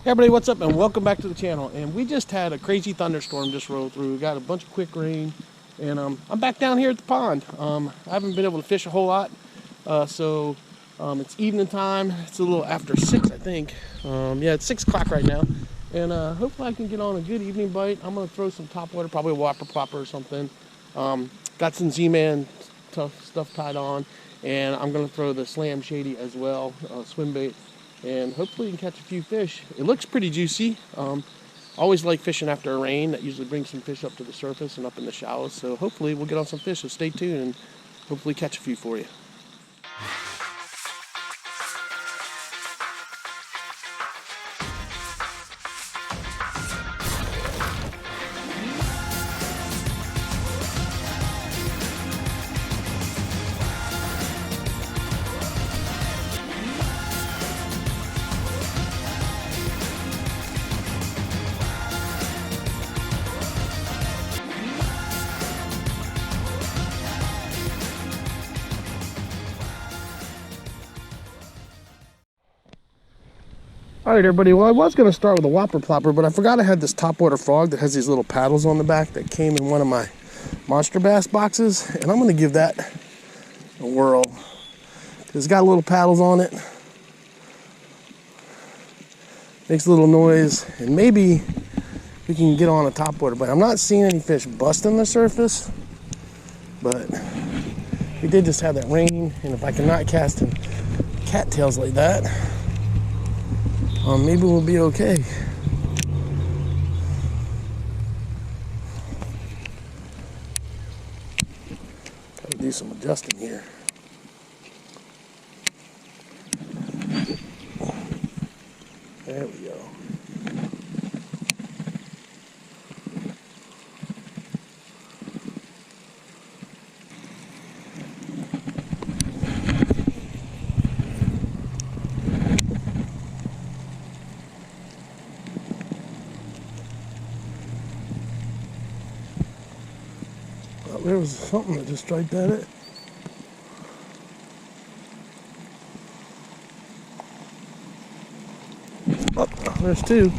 Hey everybody, what's up and welcome back to the channel. And we just had a crazy thunderstorm just roll through. We got a bunch of quick rain and I'm back down here at the pond. I haven't been able to fish a whole lot, so it's evening time. It's a little after 6, I think. Yeah, it's 6 o'clock right now, and hopefully I can get on a good evening bite. I'm gonna throw some topwater, probably a whopper plopper or something. Got some Z-Man stuff tied on, and I'm gonna throw the Slam Shady as well, swim bait. And hopefully you can catch a few fish. It looks pretty juicy. Always like fishing after a rain. That usually brings some fish up to the surface and up in the shallows. So hopefully we'll get on some fish. So stay tuned and hopefully catch a few for you. All right, everybody. Well, I was going to start with a whopper plopper, but I forgot I had this topwater frog that has these little paddles on the back that came in one of my Monster Bass boxes, and I'm going to give that a whirl. It's got little paddles on it. Makes a little noise, and maybe we can get on a topwater bite. I'm not seeing any fish busting the surface, but we did just have that rain, and if I cannot cast in cattails like that, maybe we'll be okay. Gotta do some adjusting here. There we go. There was something that just striked at it. Oh, there's two.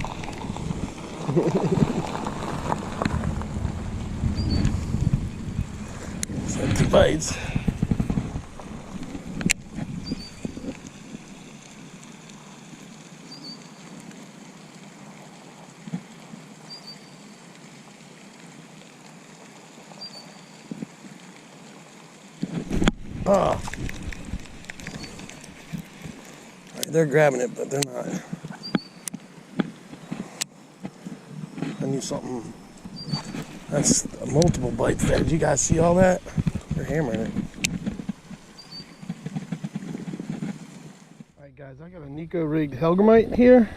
That's 2 bites. Ah. Right, they're grabbing it, but they're not. I need something. That's multiple bites there. Did you guys see all that? They're hammering it. Alright guys, I got a Neko rigged Hellgrammite here.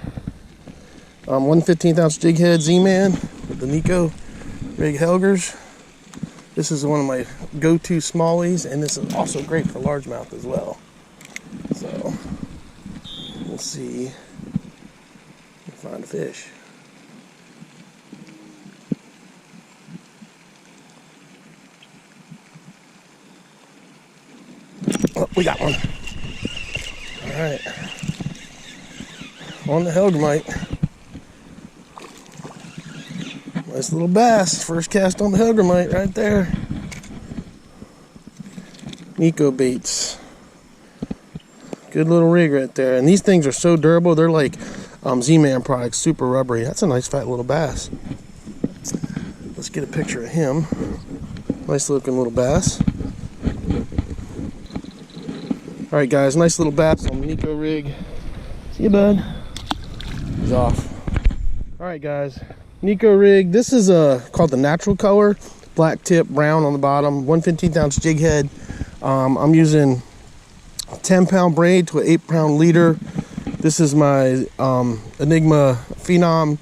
1/15 ounce jig head Z-Man with the Neko rig Helgers. This is one of my go-to smallies, and this is also great for largemouth as well. So, we'll see if we can find a fish. Oh, we got one. All right. On the Hellgrammite. Nice little bass. First cast on the Hellgrammite right there. Neko baits. Good little rig right there. And these things are so durable. They're like Z-Man products, super rubbery. That's a nice fat little bass. Let's get a picture of him. Nice looking little bass. Alright guys, nice little bass on the Neko rig. See you, bud. He's off. Alright guys, Neko rig. This is called the Natural Color. Black tip, brown on the bottom. 1/15 ounce jig head. I'm using a 10-pound braid to an 8-pound leader. This is my Enigma Phenom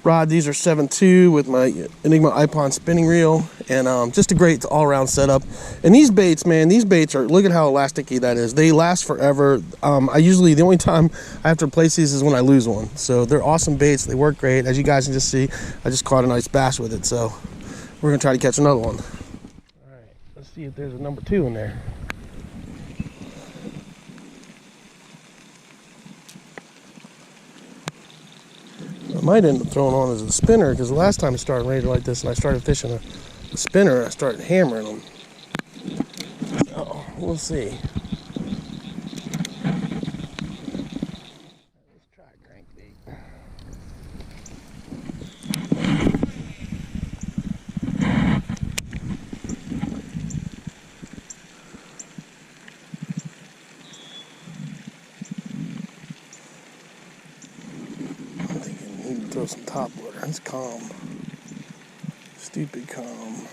rod. These are 7.2 with my Enigma Ipon spinning reel, and just a great all-around setup. And these baits, man, these baits are, look at how elasticy that is. They last forever. The only time I have to replace these is when I lose one. So they're awesome baits. They work great. As you guys can just see, I just caught a nice bass with it. So we're gonna try to catch another one. All right, let's see if there's a number 2 in there. might end up throwing on as a spinner, because the last time it started raining like this and I started fishing a spinner, I started hammering them. Oh, we'll see. Let's try crankbait. I'm thinking you need to throw some top water. It's calm. Stupid calm.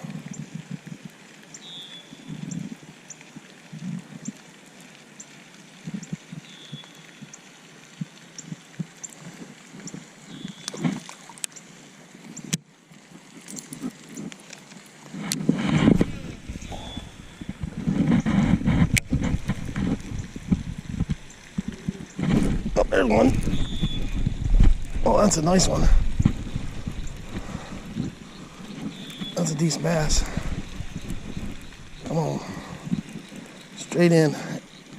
Oh, there's one. Oh, that's a nice one. That's a decent bass. Come on. Straight in.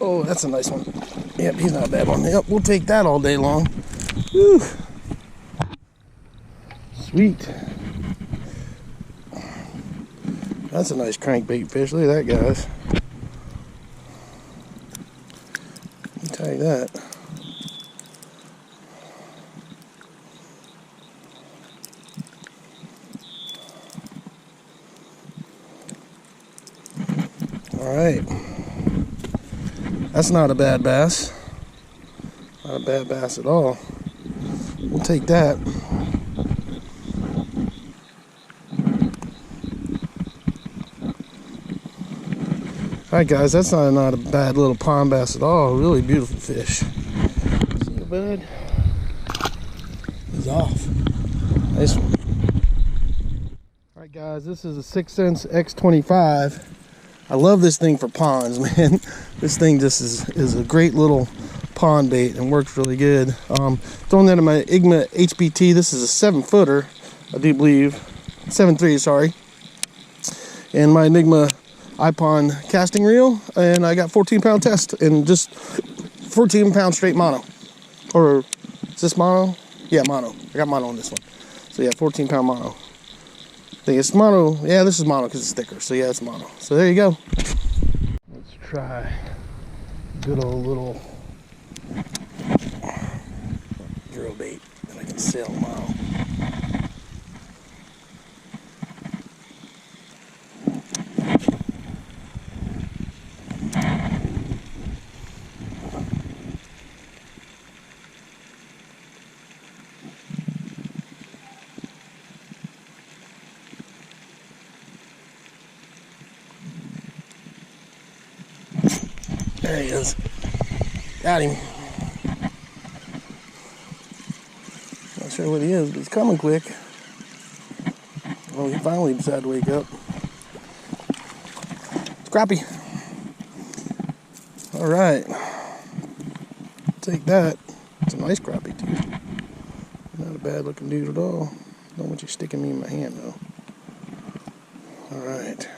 Oh, that's a nice one. Yep, he's not a bad one. Yep, we'll take that all day long. Whew. Sweet. That's a nice crankbait fish. Look at that, guys. Let me tell you that. All right. That's not a bad bass. Not a bad bass at all. We'll take that. Alright guys, that's not a bad little pond bass at all. Really beautiful fish. See you, bud. He's off. Nice one. Alright guys, this is a 6 Sense X25. I love this thing for ponds, man. This thing just is a great little pond bait and works really good. Throwing that in my Igma HBT. This is a 7-footer, I do believe. 7.3, sorry. And my Enigma iPond casting reel, and I got 14-pound test and just 14-pound straight mono. Or is this mono? Yeah, mono. I got mono on this one. So yeah, 14-pound mono. I think it's mono. Yeah, this is mono because it's thicker. So yeah, it's mono. So there you go. Let's try good old little drill bait that I can sail a mile. There he is. Got him. Not sure what he is, but he's coming quick. Oh, he finally decided to wake up. It's crappie. All right. Take that. It's a nice crappie, too. Not a bad looking dude at all. Don't want you sticking me in my hand, though. All right.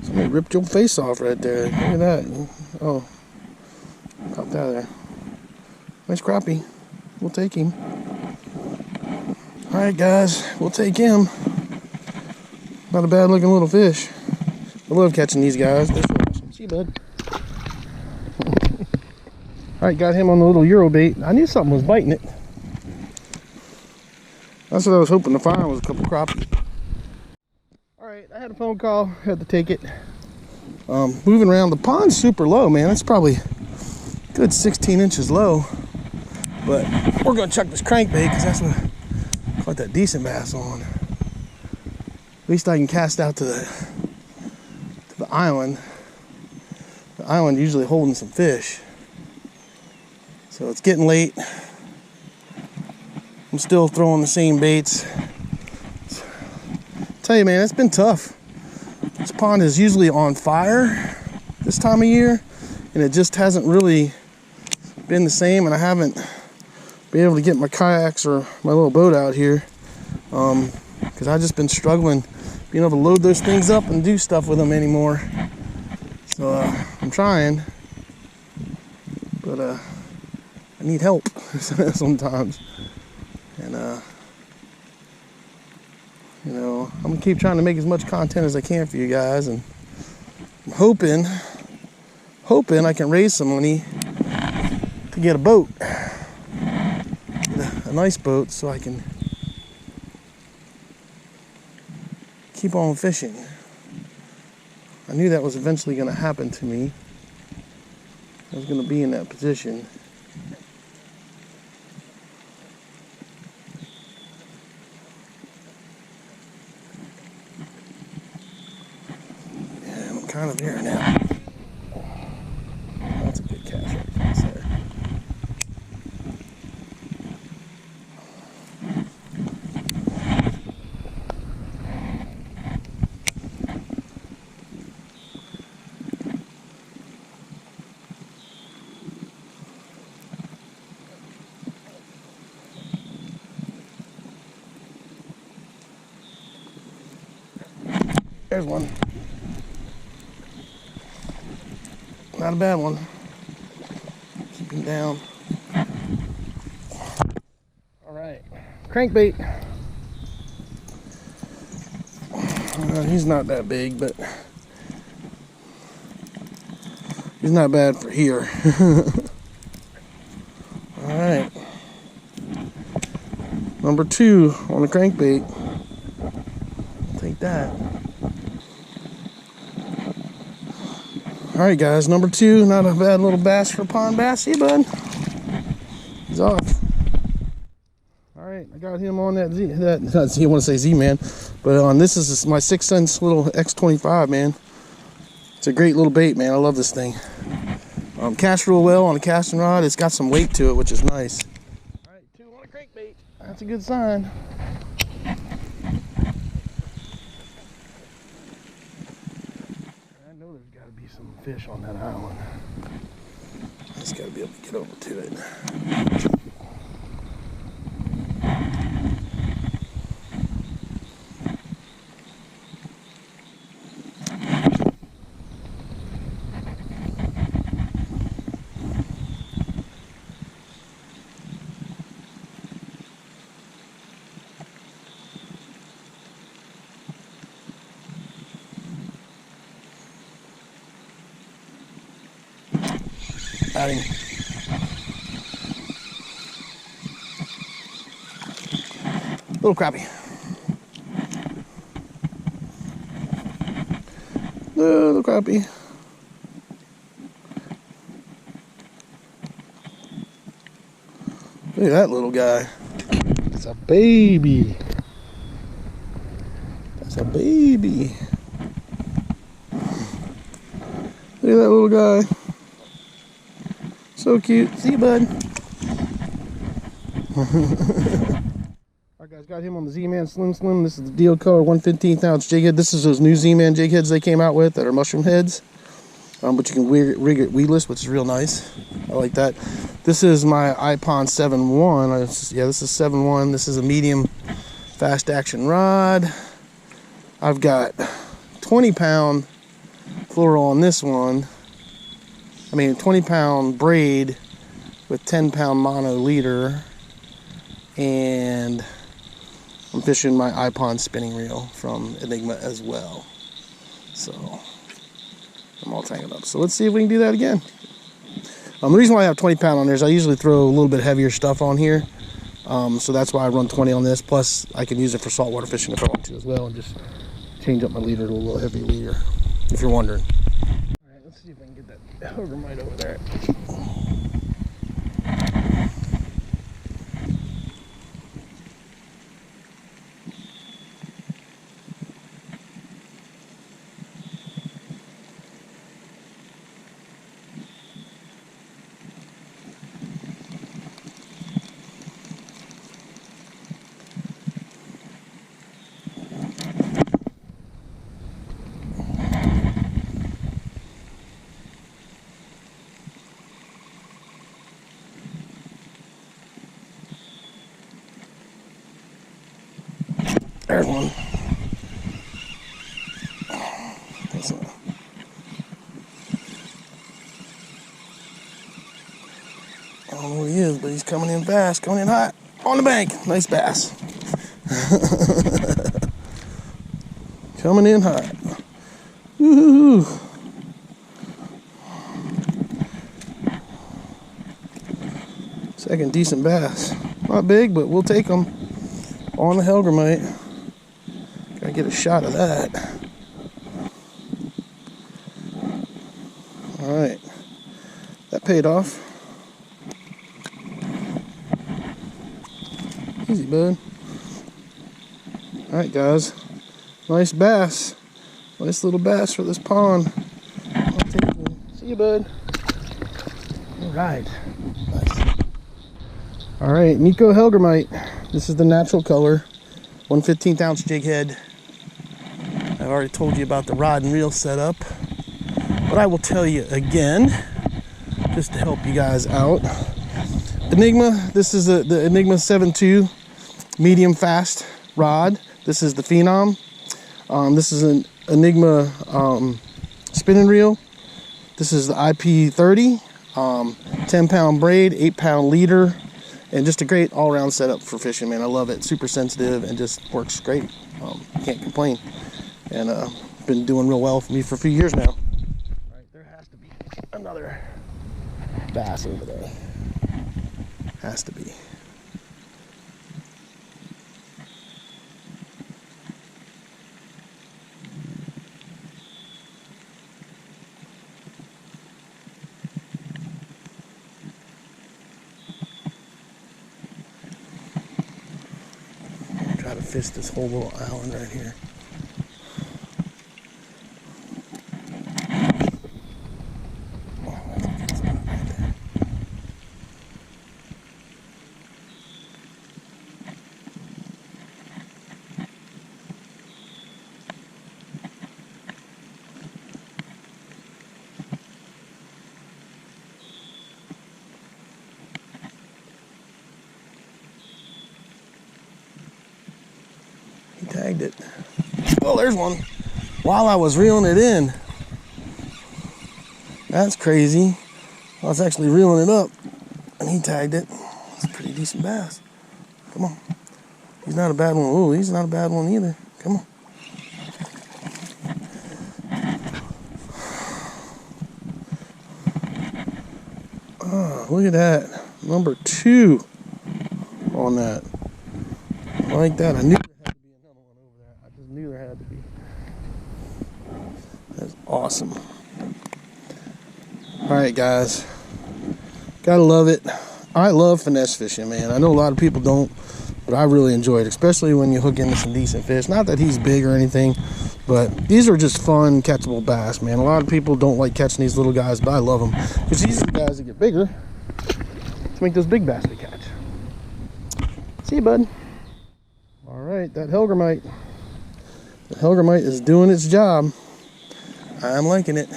Somebody ripped your face off right there. Look at that. Oh. Popped out of there. Nice crappie. We'll take him. Alright guys, we'll take him. Not a bad looking little fish. I love catching these guys. They're so awesome. See you, bud. Alright, got him on the little Euro bait. I knew something was biting it. That's what I was hoping to find, was a couple crappies. Alright, I had a phone call, had to take it. Moving around, the pond's super low, man. It's probably a good 16 inches low. But we're gonna chuck this crankbait because that's what caught that decent bass on. At least I can cast out to the island. The island usually holding some fish. So it's getting late. I'm still throwing the same baits. Tell you, man, it's been tough. This pond is usually on fire this time of year, and it just hasn't really been the same, and I haven't been able to get my kayaks or my little boat out here because I've just been struggling being able to load those things up and do stuff with them anymore. So I'm trying, but I need help sometimes. And you know, I'm gonna keep trying to make as much content as I can for you guys, and I'm hoping I can raise some money to get a boat, a nice boat, so I can keep on fishing. I knew that was eventually going to happen to me. I was going to be in that position. Yeah, I'm kind of there now. That's a good catch right there. There's one. Not a bad one. Keep him down. Alright. Crankbait. He's not that big, but he's not bad for here. Alright. Number 2 on the crankbait. Take that. Alright guys, number 2, not a bad little bass for pond bass. See, bud? He's off. Alright, I got him on that Z, not Z, I want to say Z-Man, but on this is my 6 cents little X25, man. It's a great little bait, man. I love this thing. Cast real well on a casting rod. It's got some weight to it, which is nice. Alright, 2 on a crankbait. That's a good sign. I know there's got to be some fish on that island. I just got to be able to get over to it. Got him. Little crappie. Little crappie. Look at that little guy. That's a baby. That's a baby. Look at that little guy. So cute. See you, bud. Alright guys, got him on the Z-Man Slim. This is the Deal Color 1/15 ounce jig head. This is those new Z-Man jig heads they came out with that are mushroom heads. But you can rig it weedless, which is real nice. I like that. This is my iPon 7.1. Yeah, this is 7.1. This is a medium fast action rod. I've got 20-pound fluoro on this one. 20-pound braid with 10-pound mono leader, and I'm fishing my iPon spinning reel from Enigma as well. So I'm all tangled up. So let's see if we can do that again. The reason why I have 20-pound on there is I usually throw a little bit heavier stuff on here. So that's why I run 20 on this. Plus I can use it for saltwater fishing if I want to as well, and just change up my leader to a little heavier leader, if you're wondering. Let's see if I can get that hook right over there. There's one. he is, but he's coming in fast, coming in hot. On the bank. Nice bass. Coming in hot. Woohoo! Second decent bass. Not big, but we'll take them. On the Hellgrammite. Gotta get a shot of that. Alright. That paid off. Easy, bud. Alright, guys. Nice bass. Nice little bass for this pond. I'll take you. See you, bud. Alright. Nice. Alright, Nico Hellgrammite. This is the natural color. 1/15 ounce jig head. I've already told you about the rod and reel setup. But I will tell you again, just to help you guys out. Enigma, this is the Enigma 7.2 medium fast rod. This is the Phenom. This is an Enigma spinning reel. This is the IP30, 10-pound braid, 8-pound leader, and just a great all-around setup for fishing, man. I love it. Super sensitive and just works great. Can't complain. And been doing real well for me for a few years now. All right, there has to be another bass over there. Has to be. Try to fish this whole little island right here. He tagged it. Well, there's one. While I was reeling it in. That's crazy. I was actually reeling it up, and he tagged it. It's a pretty decent bass. Come on. He's not a bad one. Ooh, he's not a bad one either. Come on. Oh, look at that. Number 2 on that. I like that. I knew there had to be another one over there. I just knew there had to be. That's awesome. Alright, guys. Gotta love it. I love finesse fishing, man. I know a lot of people don't, but I really enjoy it, especially when you hook into some decent fish. Not that he's big or anything, but these are just fun, catchable bass, man. A lot of people don't like catching these little guys, but I love them. Because these are the guys that get bigger to make those big bass we catch. See you, bud. Alright, that Hellgrammite. The Hellgrammite is doing its job. I'm liking it.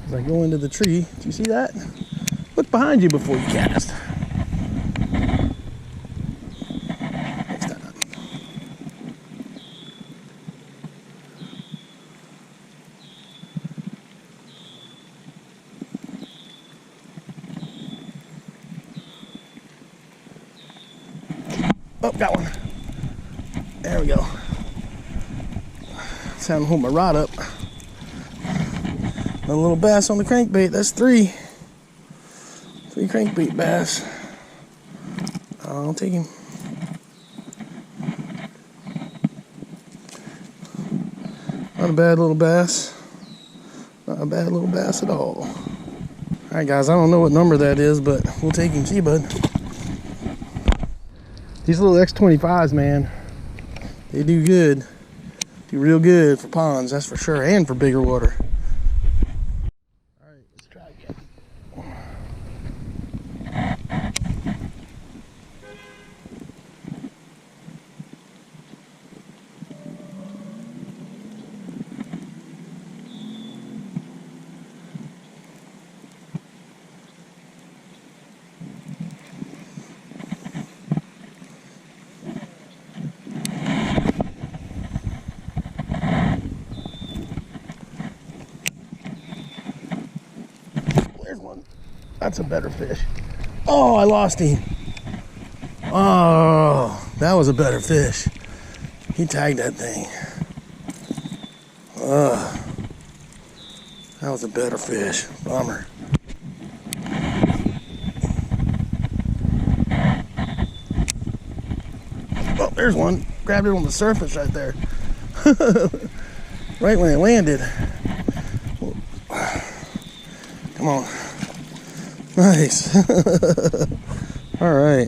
As I go into the tree, do you see that? Look behind you before you cast. Next time. Oh, got one. There we go. It's time to hold my rod up. A little bass on the crankbait. That's 3 crankbait bass. I'll take him. Not a bad little bass. Not a bad little bass at all. Alright, guys, I don't know what number that is, but we'll take him. See you, bud. These little X25s, man, they do good. Do real good for ponds, that's for sure, and for bigger water. Alright, let's try again. There's one. That's a better fish. Oh, I lost him. Oh, that was a better fish. He tagged that thing. That was a better fish. Bummer. Oh, there's one. Grabbed it on the surface right there. Right when it landed. Come on. Nice. All right.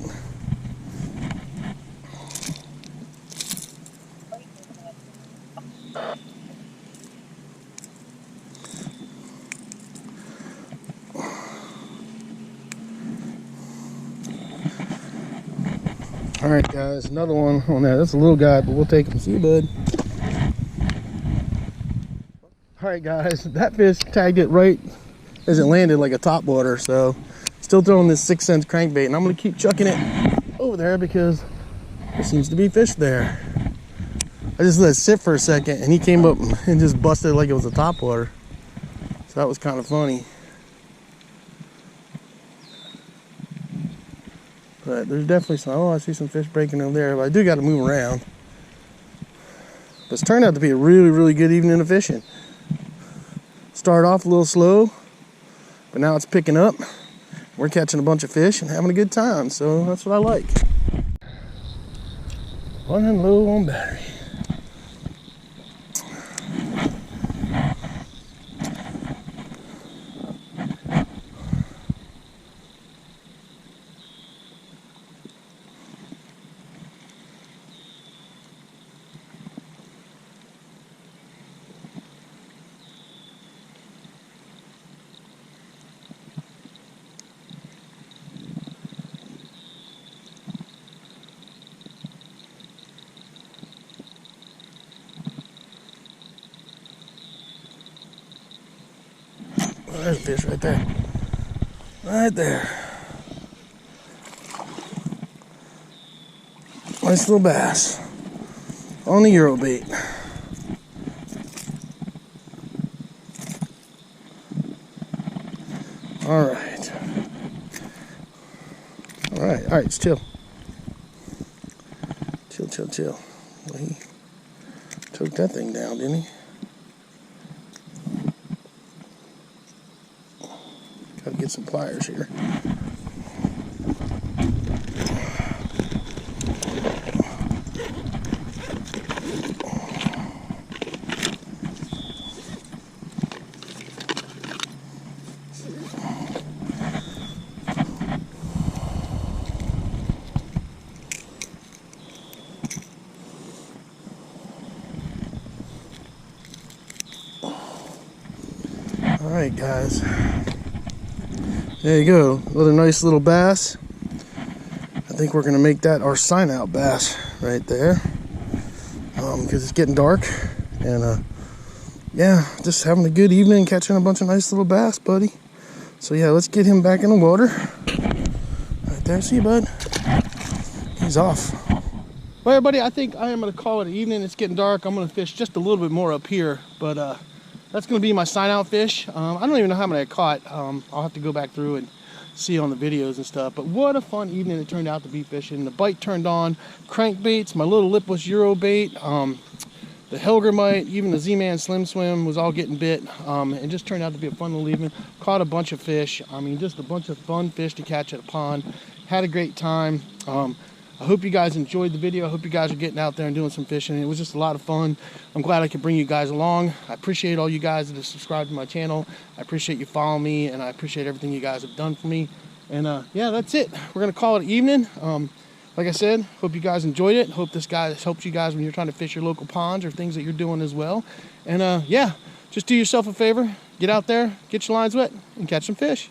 All right, guys, another one on there. That's a little guy, but we'll take him. See you, bud. All right, guys, that fish tagged it right as it landed like a topwater. So still throwing this 6 cents crankbait, and I'm gonna keep chucking it over there because there seems to be fish there. I just let it sit for a second, and he came up and just busted it like it was a topwater. So that was kind of funny. But there's definitely some, oh, I see some fish breaking over there, but I do got to move around. But it's turned out to be a really, really good evening of fishing. Started off a little slow, but now it's picking up. We're catching a bunch of fish and having a good time, so that's what I like. Running low on battery. Oh, there's a fish right there. Right there. Nice little bass on the Euro bait. All right. All right, just chill. Chill. Well, he choked that thing down, didn't he? Gotta get some pliers here. All right, guys. There you go. Another nice little bass. I think we're gonna make that our sign out bass right there. Because it's getting dark, and yeah, just having a good evening, catching a bunch of nice little bass, buddy. So yeah, let's get him back in the water. Right there, see you, bud. He's off. Well, everybody, I think I am gonna call it an evening. It's getting dark. I'm gonna fish just a little bit more up here, but that's gonna be my sign out fish. I don't even know how many I caught. I'll have to go back through and see on the videos and stuff. But what a fun evening it turned out to be fishing. The bite turned on, crankbaits, my little lipless Euro bait, the Hellgrammite, even the Z-Man Slim Swim was all getting bit. It just turned out to be a fun little evening. Caught a bunch of fish. I mean, just a bunch of fun fish to catch at a pond. Had a great time. I hope you guys enjoyed the video. I hope you guys are getting out there and doing some fishing. It was just a lot of fun. I'm glad I could bring you guys along. I appreciate all you guys that have subscribed to my channel. I appreciate you following me, and I appreciate everything you guys have done for me. And yeah, that's it. We're gonna call it evening. Like I said, hope you guys enjoyed it. Hope this helps you guys when you're trying to fish your local ponds or things that you're doing as well. And yeah, just do yourself a favor. Get out there, get your lines wet, and catch some fish.